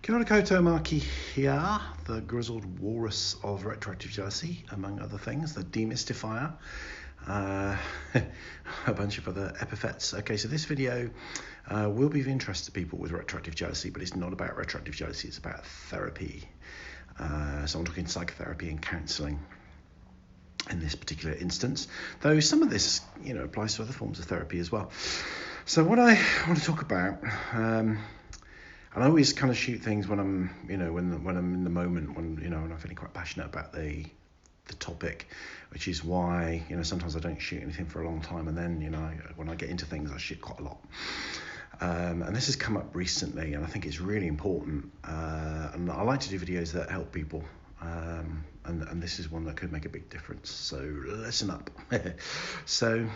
Kia ora koutou, Markie here, the grizzled walrus of retroactive jealousy, among other things, the demystifier, a bunch of other epithets. Okay, so this video will be of interest to people with retroactive jealousy, but it's not about retroactive jealousy, it's about therapy. So I'm talking psychotherapy and counselling in this particular instance, though some of this, applies to other forms of therapy as well. So what I want to talk about, and I always kind of shoot things when I'm, when I'm in the moment, when I'm feeling quite passionate about the topic, which is why, sometimes I don't shoot anything for a long time, and then, when I get into things, I shoot quite a lot. And this has come up recently, and I think it's really important. And I like to do videos that help people, and this is one that could make a big difference. So listen up. So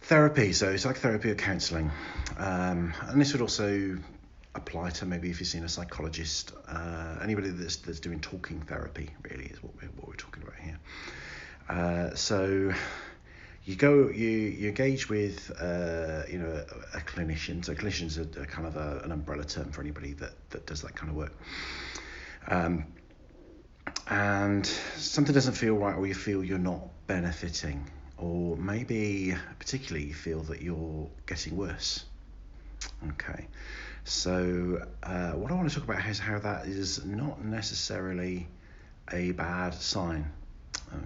therapy, so psychotherapy or counselling, and this would also apply to maybe if you've seen a psychologist, anybody that's doing talking therapy really is what we're talking about here. So you engage with a clinician. So clinicians are kind of an umbrella term for anybody that does that kind of work. And something doesn't feel right, or you feel you're not benefiting, or maybe particularly you feel that you're getting worse. Okay, so what I want to talk about is how that is not necessarily a bad sign.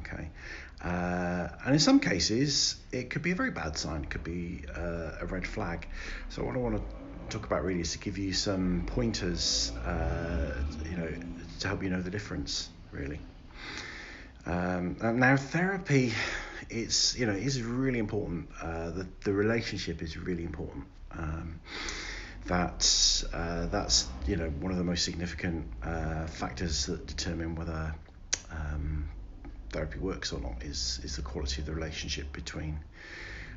Okay, and in some cases it could be a very bad sign. It could be a red flag. So what I want to talk about really is to give you some pointers, to help you know the difference really. Now therapy, is really important. The relationship is really important. That's one of the most significant factors that determine whether therapy works or not is the quality of the relationship between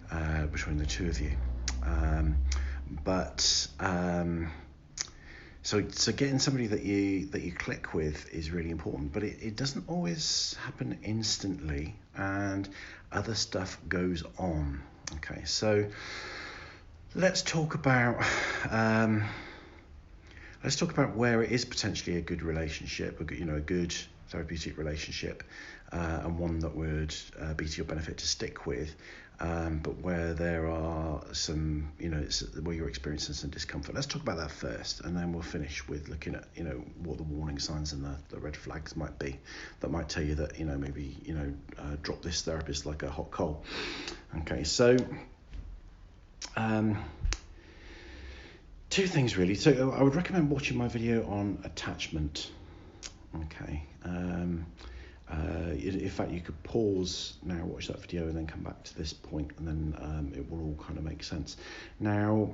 the two of you. So getting somebody that you click with is really important, but it doesn't always happen instantly, and other stuff goes on. Okay, so let's talk about where it is potentially a good relationship, a good therapeutic relationship, and one that would be to your benefit to stick with, but where there are some, where you're experiencing some discomfort. Let's talk about that first, and then we'll finish with looking at, what the warning signs and the red flags might be that might tell you that, maybe, drop this therapist like a hot coal. Okay, so two things really. So I would recommend watching my video on attachment. Okay. In fact, you could pause now, watch that video, and then come back to this point, and then it will all kind of make sense. Now,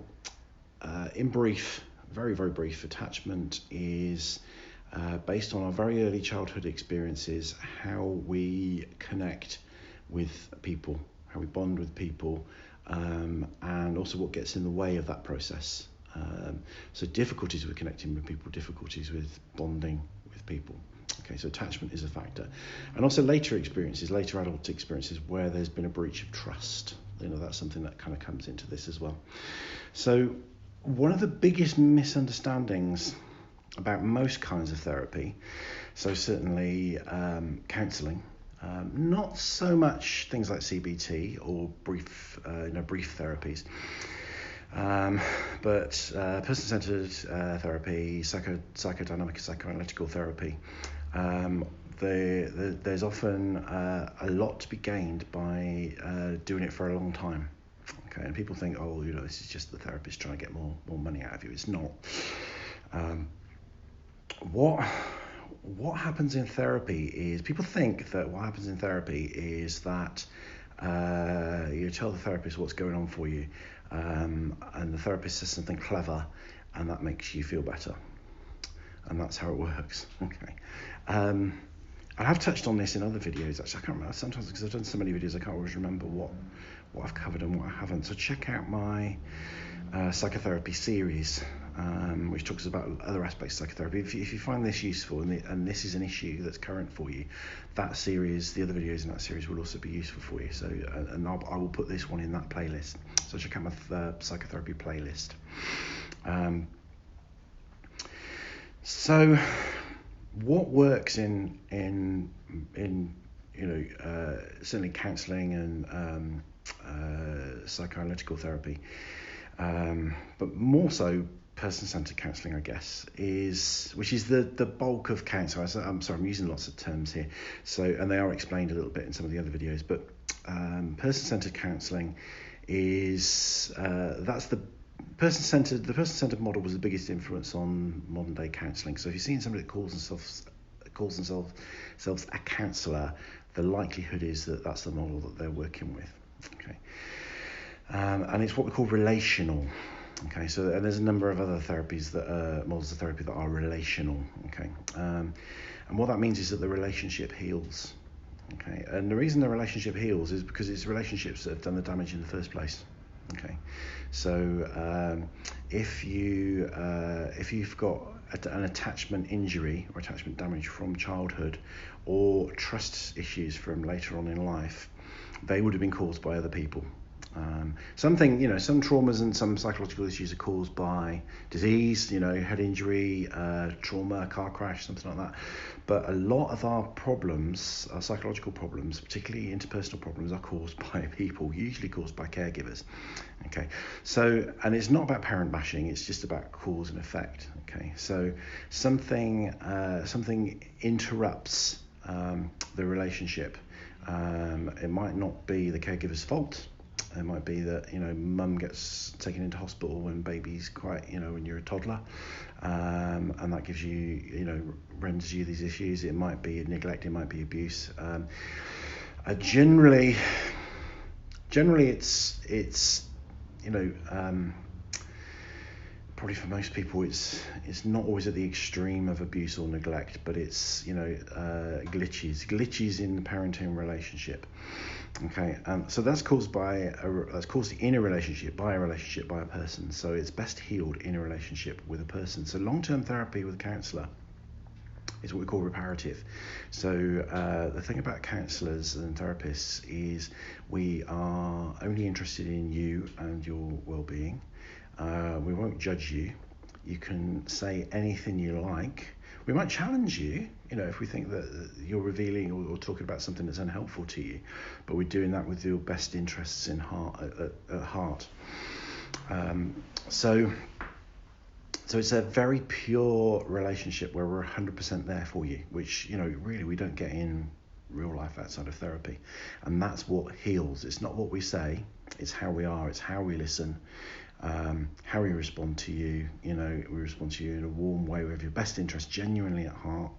in brief, very, very brief, attachment is based on our very early childhood experiences, how we connect with people, how we bond with people, and also what gets in the way of that process. So difficulties with connecting with people, difficulties with bonding with people. Okay, so attachment is a factor. And also later adult experiences where there's been a breach of trust. That's something that kind of comes into this as well. So one of the biggest misunderstandings about most kinds of therapy, so certainly counselling, not so much things like CBT or brief therapies, but person-centered therapy, psychodynamic and psychoanalytical therapy, there's often a lot to be gained by doing it for a long time. Okay, and people think, this is just the therapist trying to get more money out of you. It's not. What happens in therapy is, people think that what happens in therapy is that you tell the therapist what's going on for you, and the therapist says something clever, and that makes you feel better. And that's how it works. Okay. I have touched on this in other videos. Actually, I can't remember. Sometimes, because I've done so many videos, I can't always remember what I've covered and what I haven't. So check out my psychotherapy series, which talks about other aspects of psychotherapy. If you find this useful, and this is an issue that's current for you, that series, the other videos in that series will also be useful for you. So, and I will put this one in that playlist. So check out my psychotherapy playlist. So, what works in certainly counselling and psychoanalytical therapy, but more so person-centered counselling, I guess, which is the bulk of counselling. I'm sorry, I'm using lots of terms here, and they are explained a little bit in some of the other videos. But person-centered counselling is that's the person-centered. The person-centered model was the biggest influence on modern-day counselling. So if you've seen somebody that calls themselves a counsellor, the likelihood is that that's the model that they're working with. Okay, and it's what we call relational. Okay, so and there's a number of other therapies models of therapy that are relational. Okay, and what that means is that the relationship heals. Okay, and the reason the relationship heals is because it's relationships that have done the damage in the first place. Okay, so if you've got an attachment injury or attachment damage from childhood, or trust issues from later on in life, they would have been caused by other people. Some traumas and some psychological issues are caused by disease, head injury, trauma, car crash, something like that. But a lot of our problems, our psychological problems, particularly interpersonal problems, are caused by people, usually caused by caregivers. Okay, so, and it's not about parent bashing, it's just about cause and effect. Okay, so something interrupts the relationship. It might not be the caregiver's fault. It might be that mum gets taken into hospital when baby's when you're a toddler, and that gives you renders you these issues. It might be neglect. It might be abuse. Generally, it's probably for most people it's not always at the extreme of abuse or neglect, but it's glitches in the parenting relationship. Okay, so that's caused in a relationship by a person. So it's best healed in a relationship with a person. So long-term therapy with a counsellor is what we call reparative. So the thing about counsellors and therapists is we are only interested in you and your well-being. We won't judge you. You can say anything you like. We might challenge you, if we think that you're revealing or talking about something that's unhelpful to you, but we're doing that with your best interests at heart. So it's a very pure relationship where we're 100% there for you, which, really we don't get in real life outside of therapy. And that's what heals. It's not what we say, it's how we are, it's how we listen. How we respond to you, we respond to you in a warm way. We have your best interest genuinely at heart.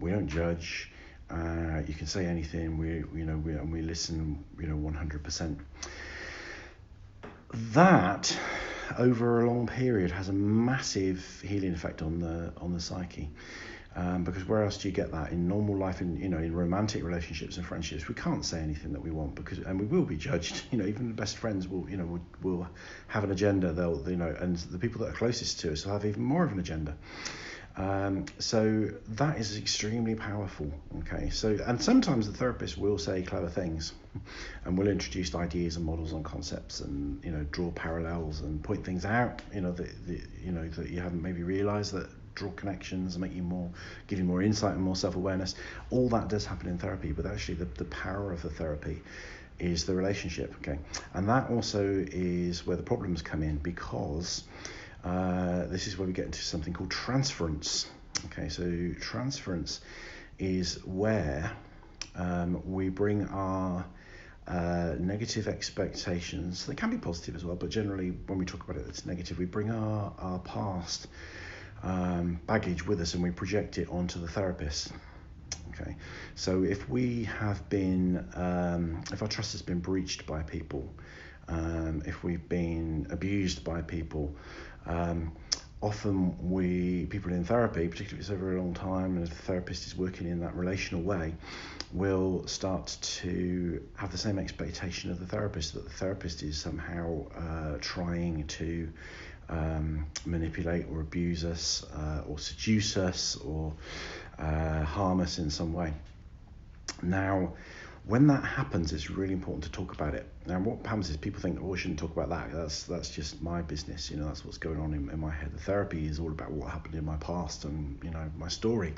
We don't judge. You can say anything. We listen. 100%. That over a long period has a massive healing effect on the psyche. Because where else do you get that in normal life? In romantic relationships and friendships, we can't say anything that we want and we will be judged. Even the best friends will have an agenda. And the people that are closest to us will have even more of an agenda. So that is extremely powerful. Okay, and sometimes the therapist will say clever things, and will introduce ideas and models and concepts, and draw parallels and point things out. That you haven't maybe realised, that draw connections and give you more insight and more self-awareness. All that does happen in therapy, but actually the power of the therapy is the relationship. Okay, and that also is where the problems come in, because this is where we get into something called transference. Okay, so transference is where we bring our negative expectations. They can be positive as well, but generally when we talk about it, it's negative. We bring our past baggage with us and we project it onto the therapist. Okay, so if we have been, if our trust has been breached by people, if we've been abused by people, often people in therapy, particularly if it's over a long time and if the therapist is working in that relational way, will start to have the same expectation of the therapist, that the therapist is somehow trying to manipulate or abuse us, or seduce us, or harm us in some way. Now, when that happens, it's really important to talk about it. Now, what happens is people think, oh, I shouldn't talk about that. That's just my business. That's what's going on in my head. The therapy is all about what happened in my past and, my story.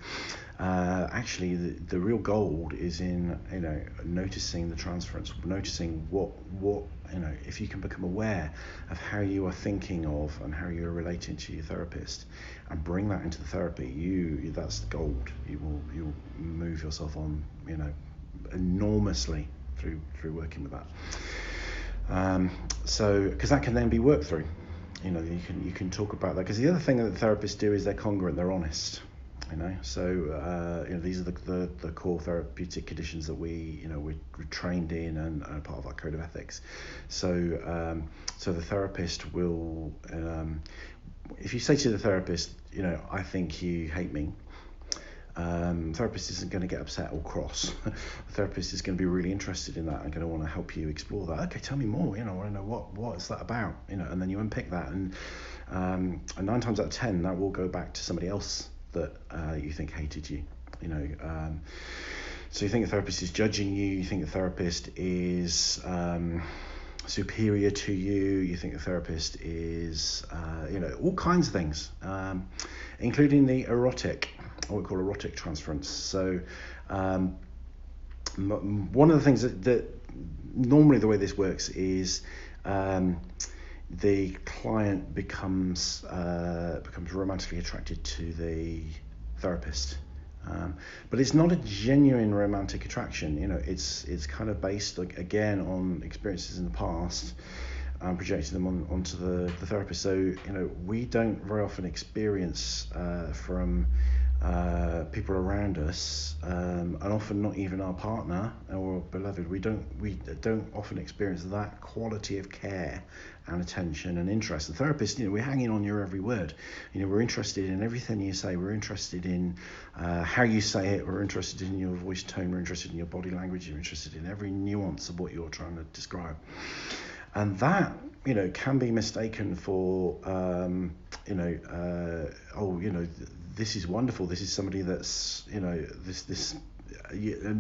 Actually, the real gold is in, noticing the transference, noticing what, if you can become aware of how you are thinking of and how you're relating to your therapist and bring that into the therapy, that's the gold. You'll move yourself on, enormously through working with that. So because that can then be worked through, you can talk about that, because the other thing that the therapists do is they're congruent, they're honest. So these are the core therapeutic conditions that we're trained in and are part of our code of ethics. So the therapist will, if you say to the therapist, I think you hate me, therapist isn't going to get upset or cross. The therapist is going to be really interested in that and going to want to help you explore that. Okay, tell me more. I want to know what is that about. And then you unpick that, and 9 times out of 10 that will go back to somebody else that you think hated you. So you think the therapist is judging you. You think the therapist is superior to you. You think the therapist is all kinds of things, including the erotic, what we call erotic transference. So one of the things that normally the way this works is the client becomes romantically attracted to the therapist, but it's not a genuine romantic attraction. It's kind of based again on experiences in the past and projecting them onto the therapist. So we don't very often experience from people around us, and often not even our partner or beloved, we don't often experience that quality of care and attention and interest. The therapist, we're hanging on your every word. We're interested in everything you say. We're interested in how you say it. We're interested in your voice tone. We're interested in your body language. We're interested in every nuance of what you're trying to describe. And that, can be mistaken for, this is wonderful. This is somebody that's, and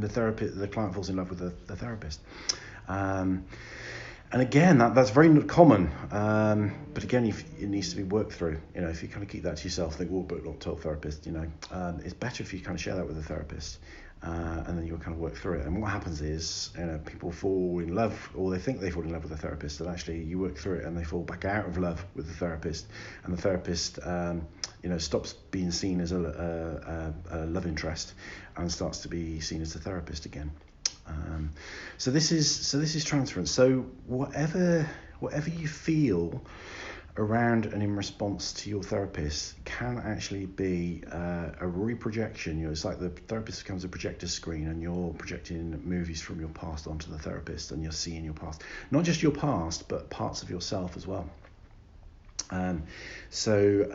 the client falls in love with the therapist. And again, that's very common. But again, it needs to be worked through. If you kind of keep that to yourself, think, well, but not tell therapist. It's better if you kind of share that with the therapist. And then you'll kind of work through it. And what happens is, people fall in love, or they think they fall in love with the therapist, and actually you work through it and they fall back out of love with the therapist, and the therapist, stops being seen as a love interest and starts to be seen as the therapist again. So this is transference. So whatever you feel around and in response to your therapist can actually be a reprojection. It's like the therapist becomes a projector screen, and you're projecting movies from your past onto the therapist, and you're seeing your past, not just your past, but parts of yourself as well. So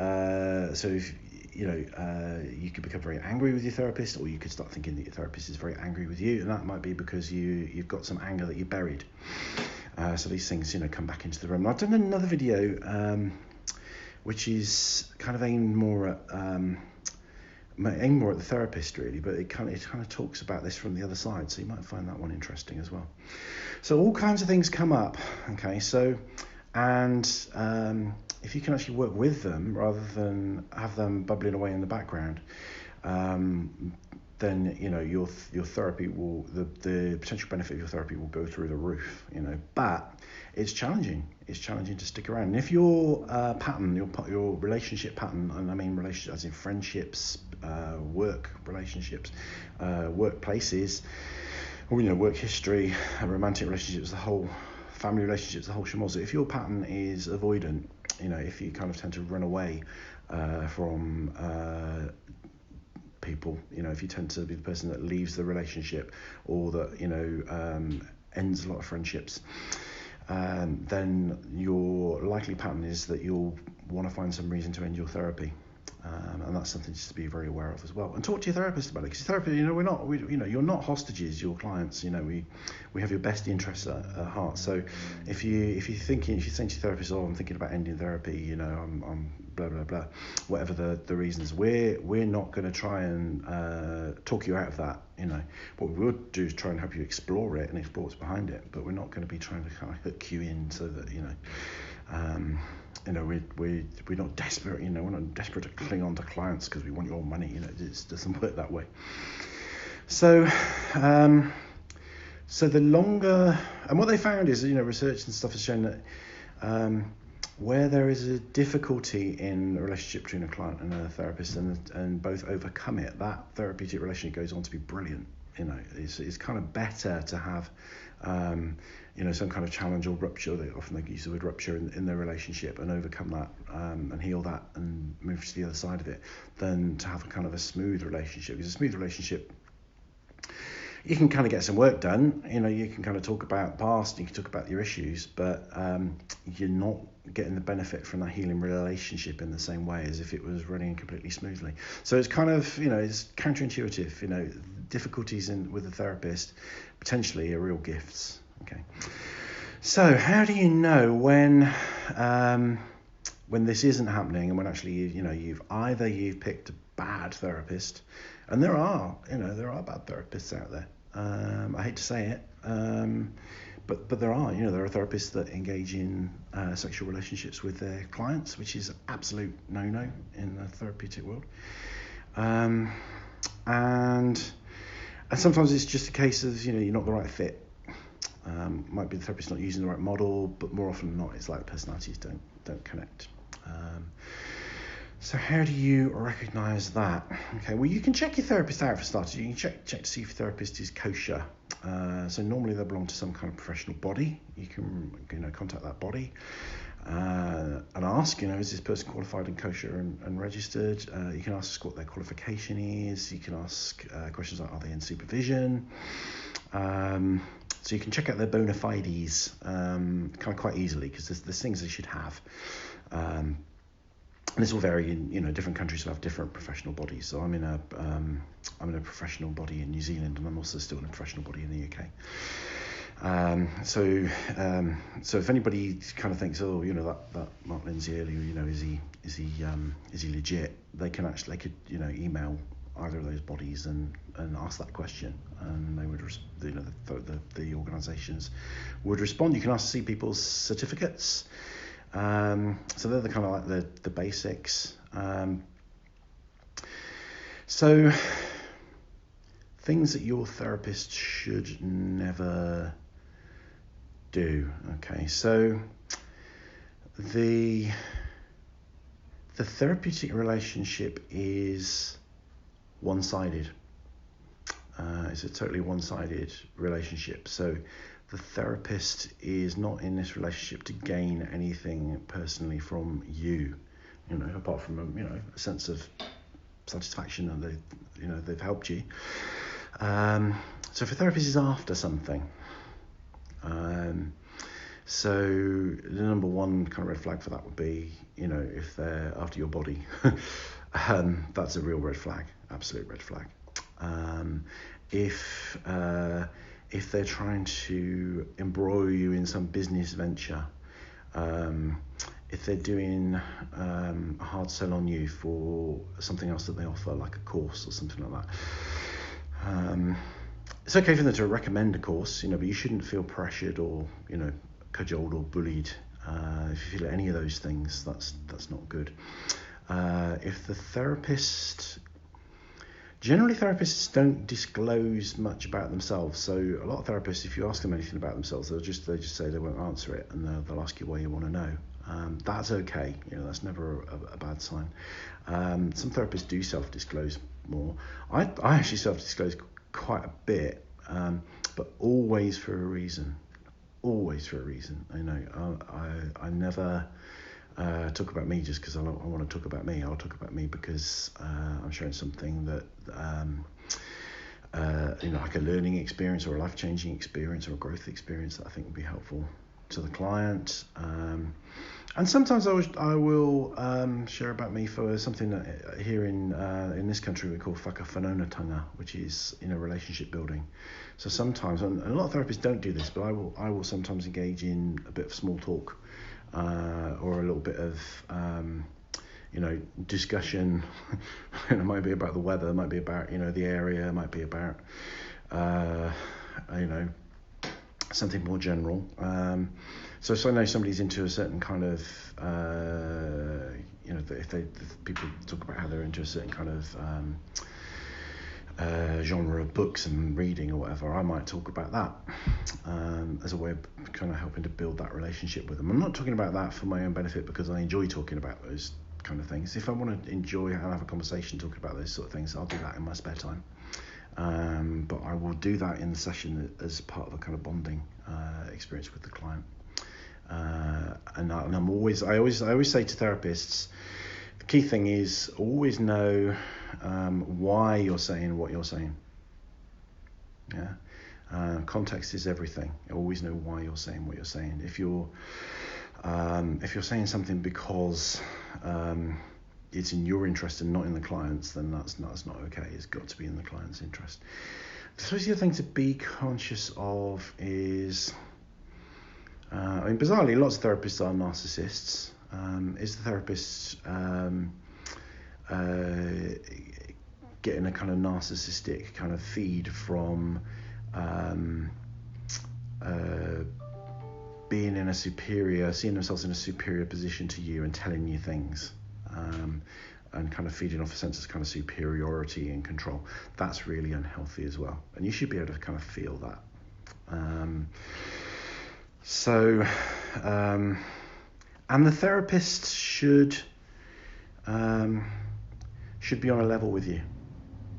if you could become very angry with your therapist, or you could start thinking that your therapist is very angry with you, and that might be because you've got some anger that you buried. So these things, come back into the room. I've done another video which is kind of aimed more at the therapist really, but it kind of talks about this from the other side. So you might find that one interesting as well. So all kinds of things come up. Okay, so and if you can actually work with them rather than have them bubbling away in the background, then your therapy will, the potential benefit of your therapy will go through the roof. But it's challenging. It's challenging to stick around. And if your pattern, your relationship pattern, and I mean relationships as in friendships, work relationships, workplaces, or work history, romantic relationships, the whole family relationships, the whole schmozzle. If your pattern is avoidant, if you kind of tend to run away from people, if you tend to be the person that leaves the relationship, or that ends a lot of friendships, then your likely pattern is that you'll want to find some reason to end your therapy. And that's something just to be very aware of as well. And talk to your therapist about it, because therapy, you're not hostages, your clients. We have your best interests at heart. So if you're saying to your therapist, I'm thinking about ending therapy, I'm blah blah blah, whatever the reasons, we're not going to try and talk you out of that. What we would do is try and help you explore it and explore what's behind it, but we're not going to be trying to kind of hook you in so that we're not desperate. We're not desperate to cling on to clients because we want your money. It just doesn't work that way. So the longer, and what they found is, research and stuff has shown that where there is a difficulty in a relationship between a client and a therapist, and both overcome it, that therapeutic relationship goes on to be brilliant. It's kind of better to have some kind of challenge or rupture. They often use the word rupture in their relationship, and overcome that and heal that and move to the other side of it, than to have a kind of a smooth relationship. Because a smooth relationship, you can kind of get some work done. You can kind of talk about the past, you can talk about your issues, but you're not getting the benefit from that healing relationship in the same way as if it was running completely smoothly. So it's kind of, it's counterintuitive. Difficulties with the therapist potentially are real gifts. Okay. So how do you know when this isn't happening, and when actually you've picked a bad therapist? And there are bad therapists out there. I hate to say it, but there are therapists that engage in sexual relationships with their clients, which is absolute no-no in the therapeutic world. And sometimes it's just a case of you're not the right fit. Might be the therapist not using the right model, but more often than not, it's like personalities don't connect. So how do you recognise that? Okay, well, you can check your therapist out for starters. You can check to see if your therapist is kosher. So normally they belong to some kind of professional body. You can contact that body and ask, is this person qualified and kosher and registered? You can ask what their qualification is. You can ask questions like, are they in supervision? So you can check out their bona fides kind of quite easily, because there's things they should have. And this will vary in different countries will have different professional bodies. So I'm in a professional body in New Zealand, and I'm also still in a professional body in the UK. So if anybody kind of thinks, that Mark Lindsay earlier, is he legit? They could email either of those bodies and ask that question, and they would the organisations would respond. You can ask to see people's certificates. So they're the kind of like the basics. So things that your therapist should never do. Okay, so the therapeutic relationship is one-sided. It's a totally one-sided relationship. So the therapist is not in this relationship to gain anything personally from you, apart from a sense of satisfaction that they've helped you. So if a therapist is after something, so the number one kind of red flag for that would be, if they're after your body, that's a real red flag, absolute red flag. If they're trying to embroil you in some business venture, if they're doing a hard sell on you for something else that they offer, like a course or something like that, it's okay for them to recommend a course, but you shouldn't feel pressured or cajoled or bullied. If you feel any of those things, that's not good. If the therapist Generally, therapists don't disclose much about themselves. So a lot of therapists, if you ask them anything about themselves, they just say they won't answer it, and they'll ask you why you want to know. That's okay. That's never a bad sign. Some therapists do self-disclose more. I actually self-disclose quite a bit, but always for a reason. Always for a reason. I never talk about me just because I want to talk about me. I'll talk about me because I'm sharing something that like a learning experience or a life-changing experience or a growth experience that I think would be helpful to the client. And sometimes I will share about me for something that here in this country we call whakawhanaungatanga, which is relationship building. So sometimes, and a lot of therapists don't do this, but I will sometimes engage in a bit of small talk or a little bit of discussion. It might be about the weather, it might be about the area, it might be about something more general. So I know somebody's into a certain kind of, if people talk about how they're into a certain kind of genre of books and reading or whatever, I might talk about that as a way of kind of helping to build that relationship with them. I'm not talking about that for my own benefit because I enjoy talking about those kind of things. If I want to enjoy and have a conversation talking about those sort of things, I'll do that in my spare time. But I will do that in the session as part of a kind of bonding experience with the client. And I always say to therapists, the key thing is always know why you're saying what you're saying. Yeah, context is everything. Always know why you're saying what you're saying. If you're saying something because it's in your interest and not in the client's, then that's not okay. It's got to be in the client's interest. So the other thing to be conscious of is, bizarrely, lots of therapists are narcissists. Is the therapist getting a kind of narcissistic kind of feed from being in a superior, seeing themselves in a superior position to you and telling you things, and kind of feeding off a sense of kind of superiority and control? That's really unhealthy as well, and you should be able to kind of feel that. And the therapist should be on a level with you,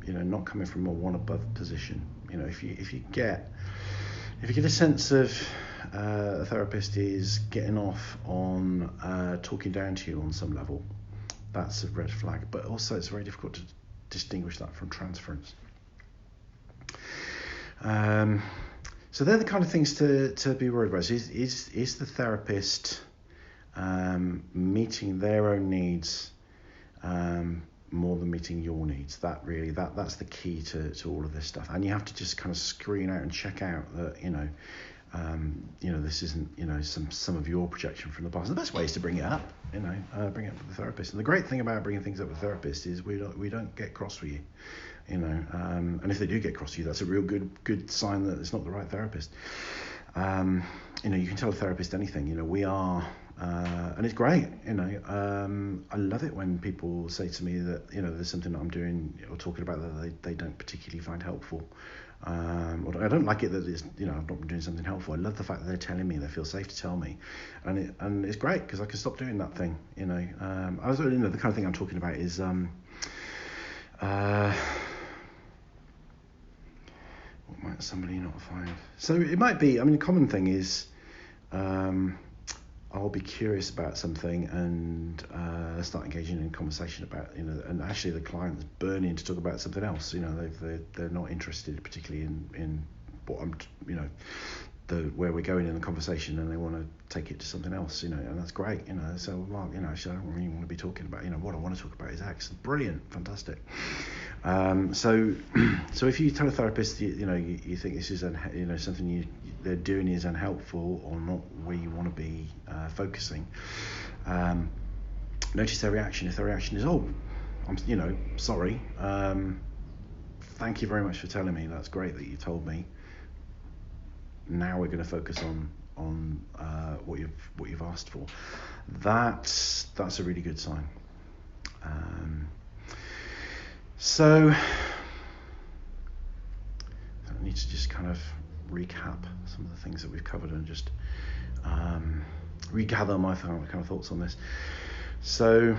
not coming from a one above position. If you get a sense of a therapist is getting off on talking down to you on some level, that's a red flag. But also it's very difficult to distinguish that from transference. So they're the kind of things to be worried about. Is the therapist meeting their own needs more than meeting your needs? That's the key to all of this stuff. And you have to just kind of screen out and check out that this isn't some of your projection from the past. And the best way is to bring it up, bring it up with the therapist. And the great thing about bringing things up with the therapist is we don't get cross with you. And if they do get cross with you, that's a real good sign that it's not the right therapist. You can tell a therapist anything. We are, and it's great. I love it when people say to me that there's something that I'm doing or talking about that they don't particularly find helpful. Or I don't like it that it's I'm not doing something helpful. I love the fact that they're telling me, they feel safe to tell me, and it's great because I can stop doing that thing. The kind of thing I'm talking about is what might somebody not find? So it might be, the common thing is I'll be curious about something and start engaging in conversation about, and actually the client's burning to talk about something else. They're not interested particularly in what I'm, where we're going in the conversation, and they want to take it to something else, and that's great, so, well, actually I don't really want to be talking about, what I want to talk about is X. Brilliant, fantastic. So if you tell a therapist, you think this is, something they're doing is unhelpful or not where you want to be focusing, notice their reaction. If their reaction is, oh, I'm, sorry, thank you very much for telling me, that's great that you told me, now we're going to focus on what you've asked for. That's a really good sign. So I need to just kind of recap some of the things that we've covered and just regather my kind of thoughts on this. So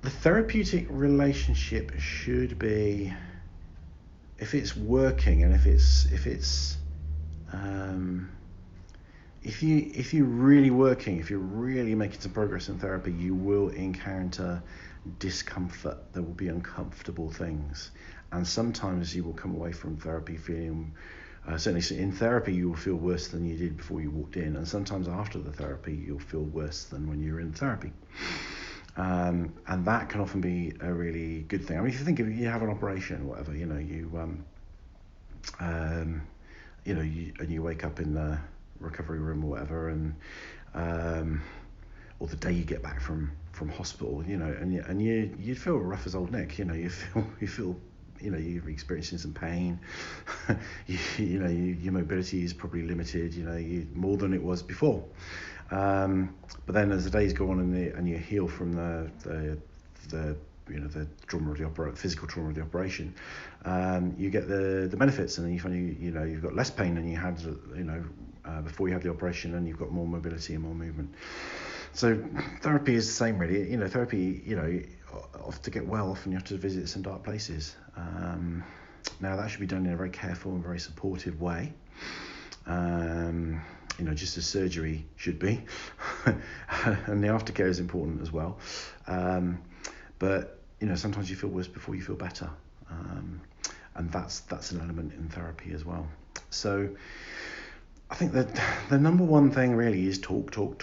the therapeutic relationship should be, if it's working and if you're really working, if you're really making some progress in therapy, you will encounter discomfort. There will be uncomfortable things, and sometimes you will come away from therapy feeling Certainly in therapy, you will feel worse than you did before you walked in, and sometimes after the therapy, you'll feel worse than when you were in therapy. And that can often be a really good thing. I mean, if you think of you have an operation or whatever, you wake up in the recovery room or whatever, and or the day you get back from hospital, and you feel rough as old Nick. You feel you're experiencing some pain. Your mobility is probably limited. More than it was before. But then as the days go on and you heal from the trauma of the physical trauma of the operation, you get the benefits, and then you find you've got less pain than you had before you had the operation, and you've got more mobility and more movement. So therapy is the same, really. Therapy, to get well, often you have to visit some dark places. Now that should be done in a very careful and very supportive way. Just as surgery should be. And the aftercare is important as well. But sometimes you feel worse before you feel better. And that's an element in therapy as well. So I think that the number one thing really is talk to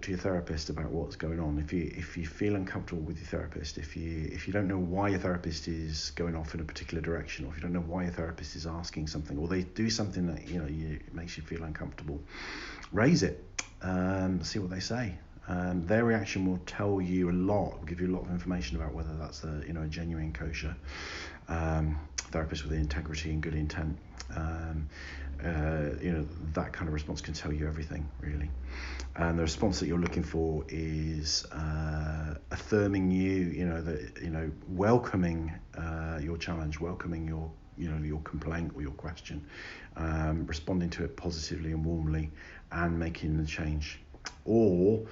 your therapist about what's going on. If you feel uncomfortable with your therapist, if you don't know why your therapist is going off in a particular direction, or if you don't know why your therapist is asking something, or they do something that it makes you feel uncomfortable, raise it. See what they say. Their reaction will tell you a lot, will give you a lot of information about whether that's a genuine, kosher therapist with integrity and good intent. That kind of response can tell you everything, really. And the response that you're looking for is affirming you, welcoming your challenge, welcoming your complaint or your question, responding to it positively and warmly, and making the change, or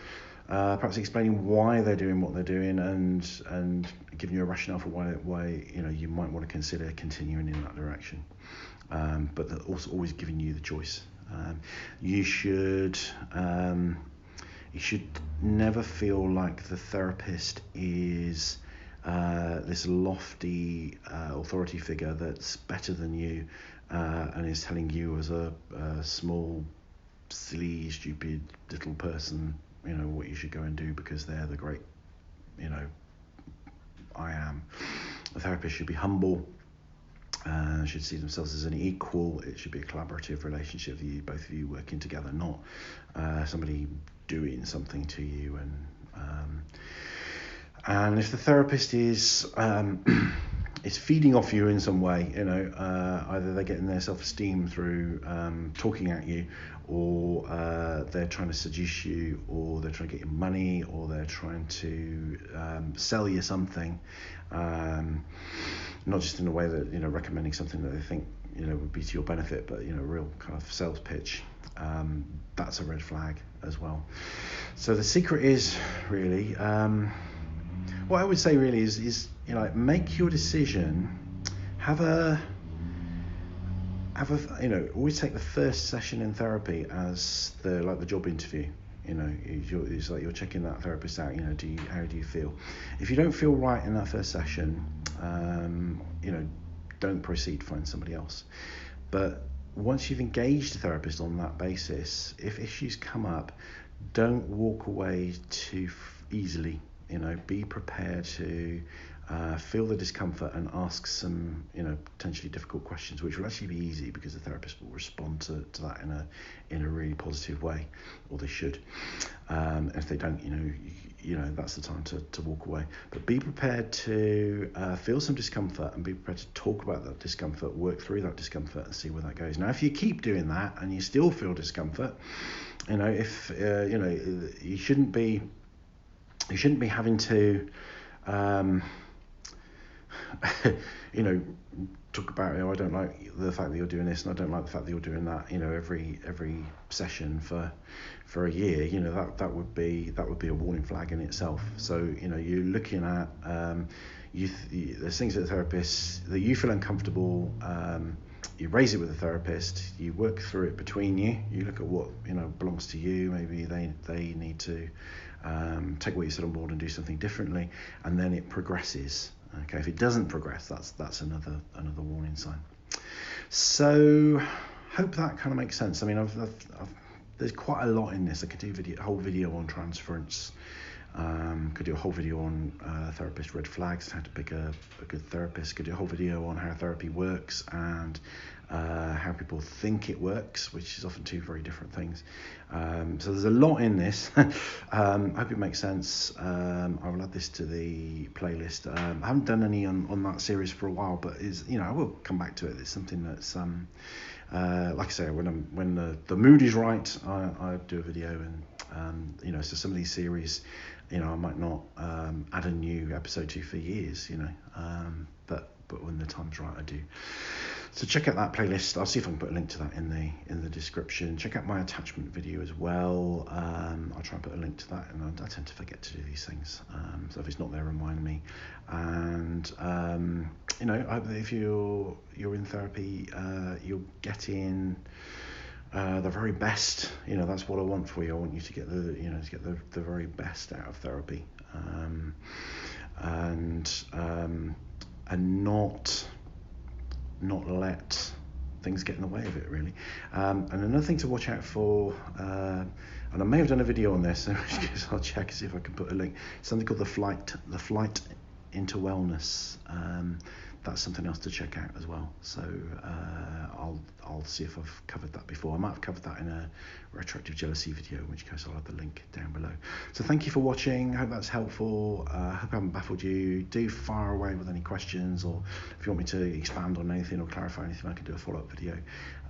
perhaps explaining why they're doing what they're doing, and giving you a rationale for why you might want to consider continuing in that direction. But they're also always giving you the choice. You should never feel like the therapist is this lofty authority figure that's better than you, and is telling you as a small, silly, stupid little person, what you should go and do because they're the great, I am. A therapist should be humble. Should see themselves as an equal. It should be a collaborative relationship with you, both of you working together, not somebody doing something to you. And if the therapist is feeding off you in some way, either they're getting their self-esteem through talking at you, or they're trying to seduce you, or they're trying to get your money, or they're trying to sell you something. Not just in a way that recommending something that they think would be to your benefit, but a real kind of sales pitch. That's a red flag as well. So the secret is really, what I would say really is make your decision. Always take the first session in therapy as the job interview. It's like you're checking that therapist out. How do you feel? If you don't feel right in that first session, don't proceed, find somebody else. But once you've engaged a therapist on that basis, if issues come up, don't walk away too easily. Be prepared to feel the discomfort and ask some potentially difficult questions, which will actually be easy because the therapist will respond to that in a really positive way, or they should. If they don't, that's the time to walk away. But be prepared to feel some discomfort, and be prepared to talk about that discomfort, work through that discomfort, and see where that goes. Now, if you keep doing that and you still feel discomfort, you shouldn't be having to talk about, I don't like the fact that you're doing this, and I don't like the fact that you're doing that, every session for a year. That would be a warning flag in itself. So you're looking at there's things that the therapist that you feel uncomfortable, you raise it with the therapist, you work through it between you, you look at what belongs to you. Maybe they need to take what you said on board and do something differently, and then it progresses. Okay, if it doesn't progress, that's another warning sign. So hope that kind of makes sense. I mean, there's quite a lot in this. I could do a whole video on transference. Could do a whole video on therapist red flags, how to pick a good therapist. Could do a whole video on how therapy works and how people think it works, which is often two very different things. So there's a lot in this. I hope it makes sense. I will add this to the playlist. I haven't done any on that series for a while, but I will come back to it. It's something that's like I say, when the mood is right, I do a video, and so some of these series, I might not add a new episode to for years, but when the time's right, I do. So check out that playlist. I'll see if I can put a link to that in the description. Check out my attachment video as well. I'll try and put a link to that, and I tend to forget to do these things. So if it's not there, remind me. And I hope that if you're in therapy, you're getting the very best. That's what I want for you. I want you to get the very best out of therapy, and not let things get in the way of it, really. And another thing to watch out for, and I may have done a video on this, in which case I'll check and see if I can put a link. Something called the flight into wellness. That's something else to check out as well. So I'll see if I've covered that before. I might have covered that in a retroactive jealousy video, in which case I'll have the link down below. So thank you for watching. I hope that's helpful. I hope I haven't baffled you. Do fire away with any questions, or if you want me to expand on anything or clarify anything, I can do a follow-up video.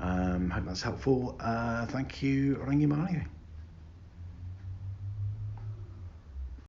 Hope that's helpful. Thank you, Rangimarie.